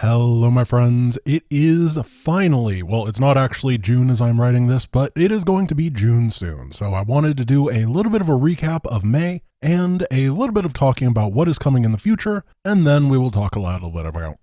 Hello, my friends. It is finally, well, it's not actually June as I'm writing this, but it is going to be June soon. So I wanted to do a little bit of a recap of May and a little bit of talking about what is coming in the future. And then we will talk a little bit about,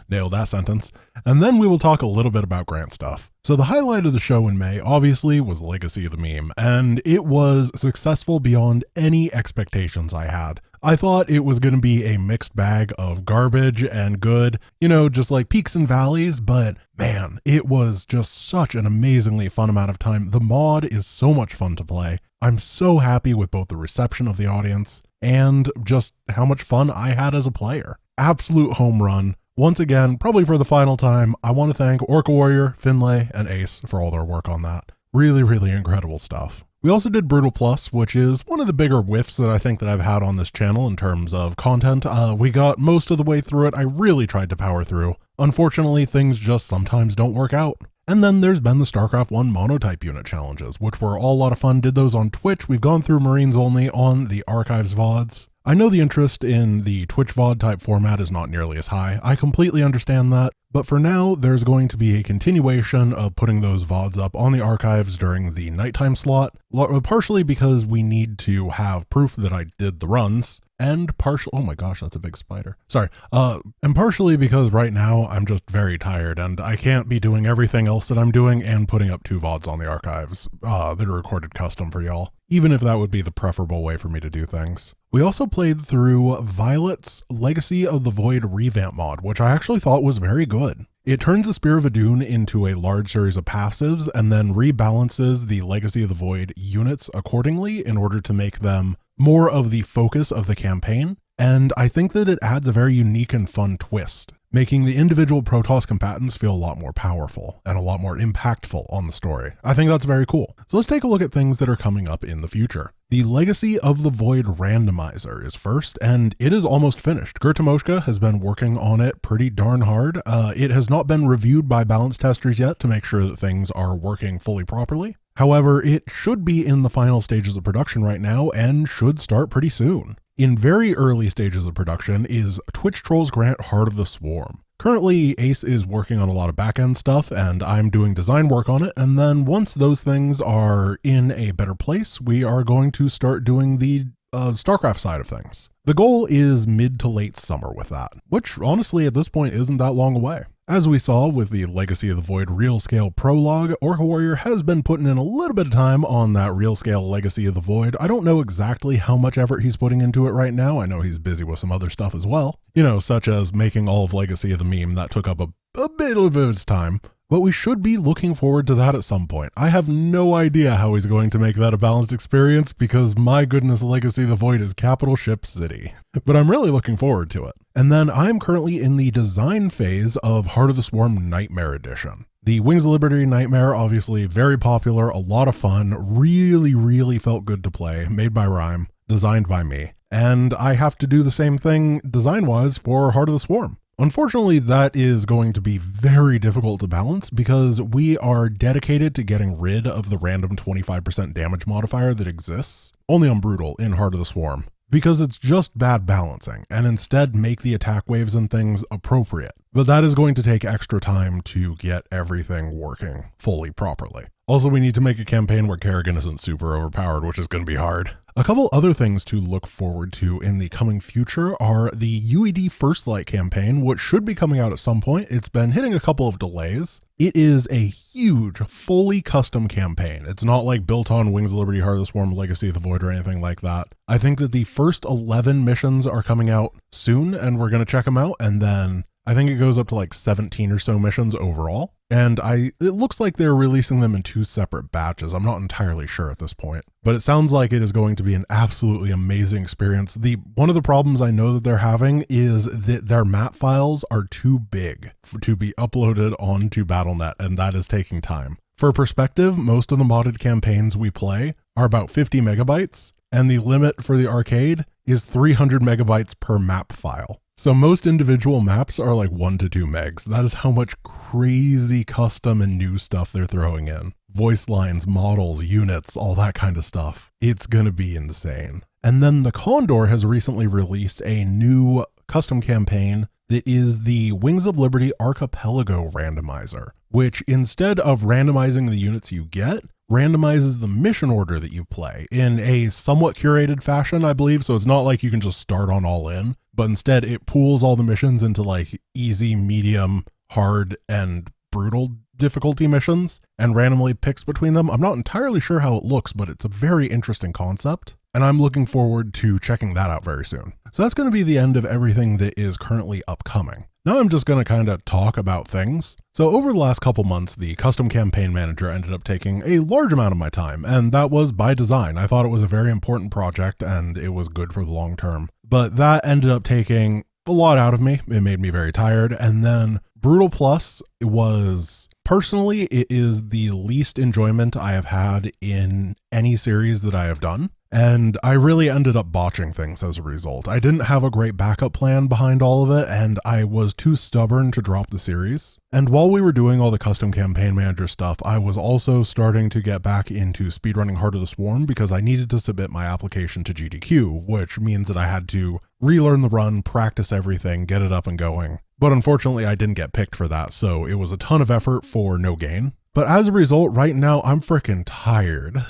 nailed that sentence. And then we will talk a little bit about Grant stuff. So the highlight of the show in May, obviously, was Legacy of the Meme, and it was successful beyond any expectations I had. I thought it was going to be a mixed bag of garbage and good, just like peaks and valleys, but man, it was just such an amazingly fun amount of time. The mod is so much fun to play. I'm so happy with both the reception of the audience and just how much fun I had as a player. Absolute home run. Once again, probably for the final time, I want to thank Orca Warrior, Finlay, and Ace for all their work on that. Really, really incredible stuff. We also did Brutal Plus, which is one of the bigger whiffs that I think that I've had on this channel in terms of content. We got most of the way through it. I really tried to power through. Unfortunately, things just sometimes don't work out. And then there's been the StarCraft 1 monotype unit challenges, which were all a lot of fun. Did those on Twitch. We've gone through Marines only on the Archives VODs. I know the interest in the Twitch VOD type format is not nearly as high. I completely understand that. But for now, there's going to be a continuation of putting those VODs up on the archives during the nighttime slot, partially because we need to have proof that I did the runs, and oh my gosh, that's a big spider. Sorry. And partially because right now I'm just very tired and I can't be doing everything else that I'm doing and putting up 2 VODs on the archives that are recorded custom for y'all, even if that would be the preferable way for me to do things. We also played through Violet's Legacy of the Void revamp mod, which I actually thought was very good. It turns the Spear of Adun into a large series of passives and then rebalances the Legacy of the Void units accordingly in order to make them more of the focus of the campaign. And I think that it adds a very unique and fun twist, making the individual Protoss combatants feel a lot more powerful and a lot more impactful on the story. I think that's very cool. So let's take a look at things that are coming up in the future. The Legacy of the Void randomizer is first, and it is almost finished. Gertamoshka has been working on it pretty darn hard. It has not been reviewed by balance testers yet to make sure that things are working fully properly. However, it should be in the final stages of production right now and should start pretty soon. In very early stages of production is Twitch Trolls Grant Heart of the Swarm. Currently, Ace is working on a lot of back-end stuff, and I'm doing design work on it, and then once those things are in a better place, we are going to start doing the StarCraft side of things. The goal is mid to late summer with that, which honestly at this point isn't that long away. As we saw with the Legacy of the Void Real Scale Prologue, Orca Warrior has been putting in a little bit of time on that Real Scale Legacy of the Void. I don't know exactly how much effort he's putting into it right now. I know he's busy with some other stuff as well, such as making all of Legacy of the Meme. That took up a bit of its time. But we should be looking forward to that at some point. I have no idea how he's going to make that a balanced experience because my goodness, Legacy of the Void is capital ship city. But I'm really looking forward to it. And then I'm currently in the design phase of Heart of the Swarm Nightmare Edition. The Wings of Liberty Nightmare, obviously very popular, a lot of fun, really, really felt good to play, made by Rhyme, designed by me. And I have to do the same thing design-wise for Heart of the Swarm. Unfortunately, that is going to be very difficult to balance because we are dedicated to getting rid of the random 25% damage modifier that exists only on Brutal in Heart of the Swarm, because it's just bad balancing, and instead make the attack waves and things appropriate. But that is going to take extra time to get everything working fully properly. Also, we need to make a campaign where Kerrigan isn't super overpowered, which is going to be hard. A couple other things to look forward to in the coming future are the UED First Light campaign, which should be coming out at some point. It's been hitting a couple of delays. It is a huge, fully custom campaign. It's not like built on Wings of Liberty, Heart of the Swarm, Legacy of the Void, or anything like that. I think that the first 11 missions are coming out soon, and we're going to check them out, and then I think it goes up to like 17 or so missions overall. And it looks like they're releasing them in 2 separate batches. I'm not entirely sure at this point, but it sounds like it is going to be an absolutely amazing experience. One of the problems I know that they're having is that their map files are too big to be uploaded onto Battle.net, and that is taking time. For perspective, most of the modded campaigns we play are about 50 megabytes, and the limit for the arcade is 300 megabytes per map file. So most individual maps are like 1 to 2 megs. That is how much crazy custom and new stuff they're throwing in. Voice lines, models, units, all that kind of stuff. It's gonna be insane. And then the Condor has recently released a new custom campaign that is the Wings of Liberty Archipelago randomizer, which instead of randomizing the units you get, randomizes the mission order that you play in a somewhat curated fashion, I believe. So it's not like you can just start on all in, but instead it pools all the missions into like easy, medium, hard, and brutal difficulty missions and randomly picks between them. I'm not entirely sure how it looks, but it's a very interesting concept, and I'm looking forward to checking that out very soon. So that's going to be the end of everything that is currently upcoming. Now I'm just going to kind of talk about things. So over the last couple months, the custom campaign manager ended up taking a large amount of my time, and that was by design. I thought it was a very important project and it was good for the long term, but that ended up taking a lot out of me. It made me very tired. And then Brutal Plus was, personally, it is the least enjoyment I have had in any series that I have done. And I really ended up botching things as a result. I didn't have a great backup plan behind all of it, and I was too stubborn to drop the series. And while we were doing all the custom campaign manager stuff, I was also starting to get back into speedrunning Heart of the Swarm because I needed to submit my application to GDQ, which means that I had to relearn the run, practice everything, get it up and going. But unfortunately, I didn't get picked for that, so it was a ton of effort for no gain. But as a result, right now, I'm freaking tired.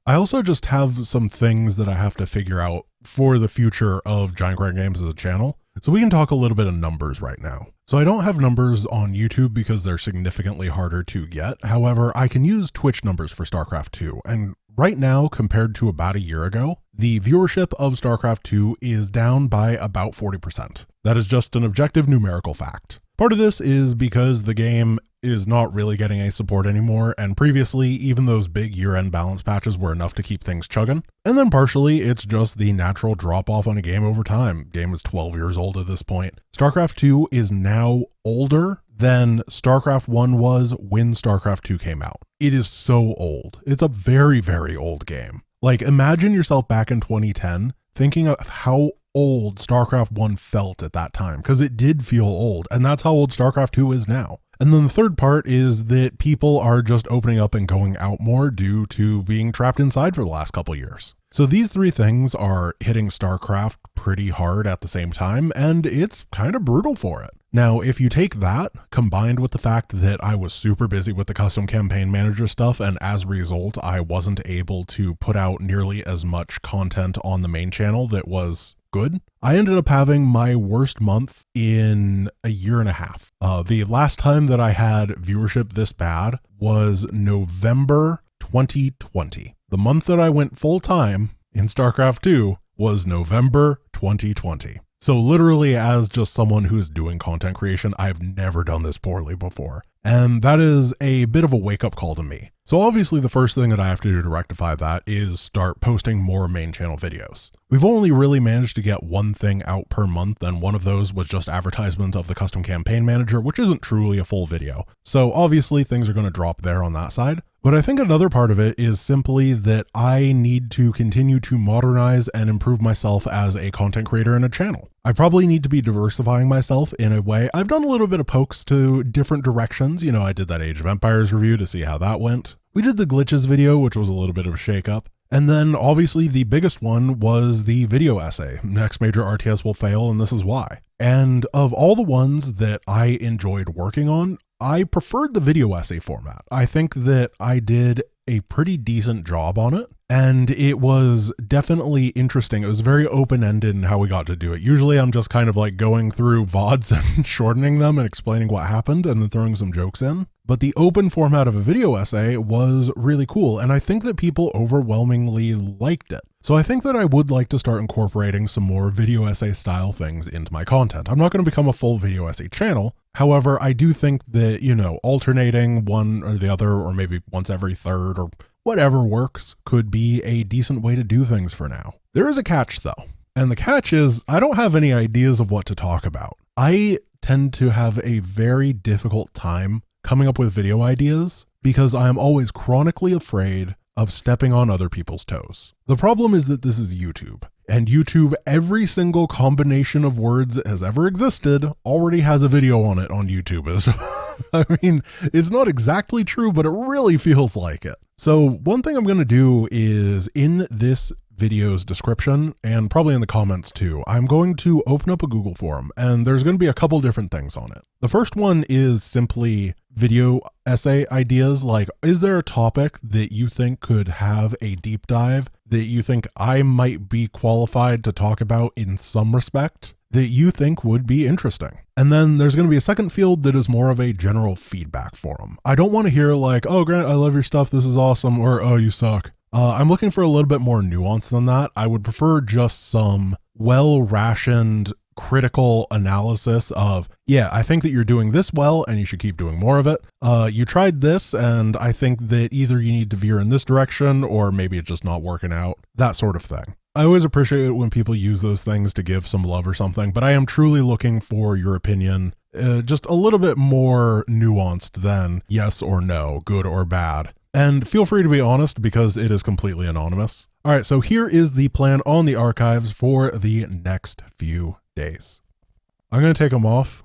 I also just have some things that I have to figure out for the future of GiantGrantGames as a channel. So we can talk a little bit of numbers right now. So I don't have numbers on YouTube because they're significantly harder to get. However, I can use Twitch numbers for StarCraft 2. And right now, compared to about a year ago, the viewership of StarCraft 2 is down by about 40%. That is just an objective numerical fact. Part of this is because the game is not really getting any support anymore, and previously even those big year-end balance patches were enough to keep things chugging. And then partially it's just the natural drop-off on a game over time. Game is 12 years old at this point. StarCraft 2 is now older than StarCraft 1 was when StarCraft 2 came out. It is so old. It's a very, very old game. Like, imagine yourself back in 2010 thinking of how old StarCraft 1 felt at that time, because it did feel old, and that's how old StarCraft 2 is now. And then the third part is that people are just opening up and going out more due to being trapped inside for the last couple years. So these three things are hitting StarCraft pretty hard at the same time, and it's kind of brutal for it. Now, if you take that, combined with the fact that I was super busy with the custom campaign manager stuff, and as a result, I wasn't able to put out nearly as much content on the main channel that was good, I ended up having my worst month in a year and a half. The last time that I had viewership this bad was November 2020. The month that I went full time in StarCraft 2 was November 2020. So literally, as just someone who's doing content creation, I've never done this poorly before. And that is a bit of a wake-up call to me. So obviously the first thing that I have to do to rectify that is start posting more main channel videos. We've only really managed to get one thing out per month, and one of those was just advertisement of the custom campaign manager, which isn't truly a full video. So obviously things are going to drop there on that side. But I think another part of it is simply that I need to continue to modernize and improve myself as a content creator and a channel. I probably need to be diversifying myself in a way. I've done a little bit of pokes to different directions. You know, I did that Age of Empires review to see how that went. We did the glitches video, which was a little bit of a shakeup. And then obviously the biggest one was the video essay. Next major RTS will fail, and this is why. And of all the ones that I enjoyed working on, I preferred the video essay format. I think that I did a pretty decent job on it, and it was definitely interesting. It was very open-ended in how we got to do it. Usually I'm just kind of like going through VODs and shortening them and explaining what happened and then throwing some jokes in. But the open format of a video essay was really cool, and I think that people overwhelmingly liked it. So I think that I would like to start incorporating some more video essay style things into my content. I'm not going to become a full video essay channel. However, I do think that, you know, alternating one or the other, or maybe once every third or whatever works, could be a decent way to do things for now. There is a catch though. And the catch is I don't have any ideas of what to talk about. I tend to have a very difficult time coming up with video ideas because I am always chronically afraid of stepping on other people's toes. The problem is that this is YouTube, and YouTube, every single combination of words that has ever existed already has a video on it on YouTube. I mean, it's not exactly true, but it really feels like it. So one thing I'm going to do is in this video's description and probably in the comments too, I'm going to open up a Google form and there's going to be a couple different things on it. The first one is simply video essay ideas, like, is there a topic that you think could have a deep dive that you think I might be qualified to talk about in some respect that you think would be interesting? And then there's going to be a second field that is more of a general feedback forum. I don't want to hear like, oh, Grant, I love your stuff, this is awesome, or oh, you suck. I'm looking for a little bit more nuance than that. I would prefer just some well-rationed critical analysis of, yeah, I think that you're doing this well and you should keep doing more of it. You tried this and I think that either you need to veer in this direction or maybe it's just not working out, that sort of thing. I always appreciate it when people use those things to give some love or something, but I am truly looking for your opinion, just a little bit more nuanced than yes or no, good or bad. And feel free to be honest because it is completely anonymous. All right, so here is the plan on the archives for the next few days. I'm going to take them off.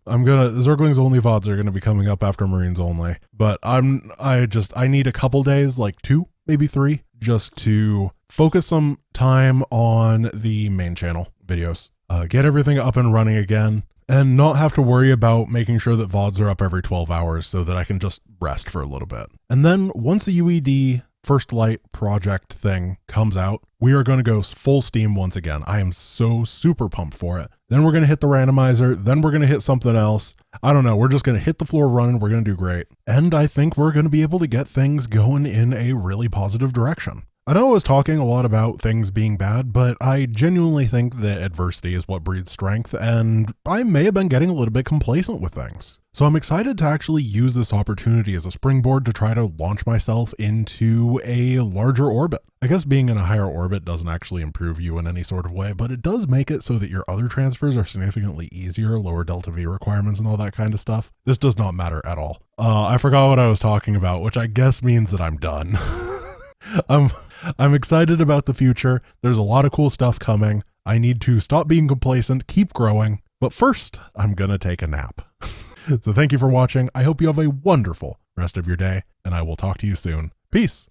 Zerglings only VODs are going to be coming up after Marines only, but I need a couple days, like 2, maybe 3, just to focus some time on the main channel videos, get everything up and running again, and not have to worry about making sure that VODs are up every 12 hours so that I can just rest for a little bit. And then once the UED First Light project thing comes out, we are going to go full steam once again. I am so super pumped for it. Then we're going to hit the randomizer. Then we're going to hit something else. I don't know. We're just going to hit the floor running. We're going to do great. And I think we're going to be able to get things going in a really positive direction. I know I was talking a lot about things being bad, but I genuinely think that adversity is what breeds strength, and I may have been getting a little bit complacent with things. So I'm excited to actually use this opportunity as a springboard to try to launch myself into a larger orbit. I guess being in a higher orbit doesn't actually improve you in any sort of way, but it does make it so that your other transfers are significantly easier, lower Delta V requirements and all that kind of stuff. This does not matter at all. I forgot what I was talking about, which I guess means that I'm done. I'm excited about the future. There's a lot of cool stuff coming. I need to stop being complacent, keep growing, but first I'm gonna take a nap. So thank you for watching. I hope you have a wonderful rest of your day, and I will talk to you soon. Peace.